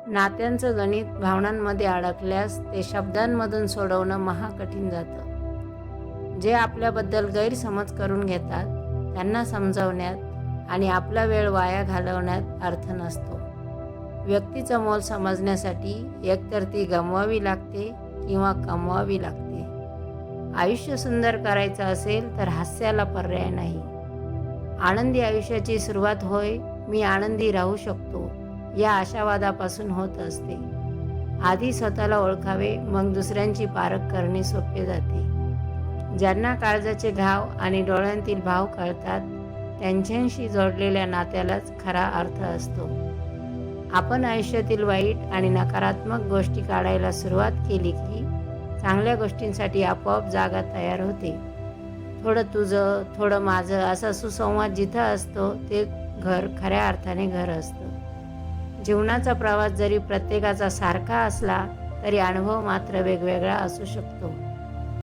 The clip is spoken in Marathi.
नात्यांचं गणित भावनांमध्ये अडकल्यास ते शब्दांमधून सोडवणं महाकठीण जातं. जे आपल्याबद्दल गैरसमज करून घेतात त्यांना समजावण्यात आणि आपला वेळ वाया घालवण्यात अर्थ नसतो. व्यक्तीचं मोल समजण्यासाठी एकतर ती गमवावी लागते किंवा कमवावी लागते. आयुष्य सुंदर करायचं असेल तर हास्याला पर्याय नाही. आनंदी आयुष्याची सुरुवात होय मी आनंदी राहू शकतो या आशावादापासून होत असते. आधी स्वतःला ओळखावे, मग दुसऱ्यांची पारख करणे सोपे जाते. ज्यांना काळजाचे घाव आणि डोळ्यांतील भाव कळतात त्यांच्याशी जोडलेल्या नात्यालाच खरा अर्थ असतो. आपण आयुष्यातील वाईट आणि नकारात्मक गोष्टी काढायला सुरुवात केली की चांगल्या गोष्टींसाठी आपोआप जागा तयार होते. थोडं तुझं थोडं माझं असा सुसंवाद जिथं असतो ते घर खऱ्या अर्थाने घर असतं. जीवनाचा प्रवास जरी प्रत्येकाचा सारखा असला तरी अनुभव मात्र वेगवेगळा असू शकतो.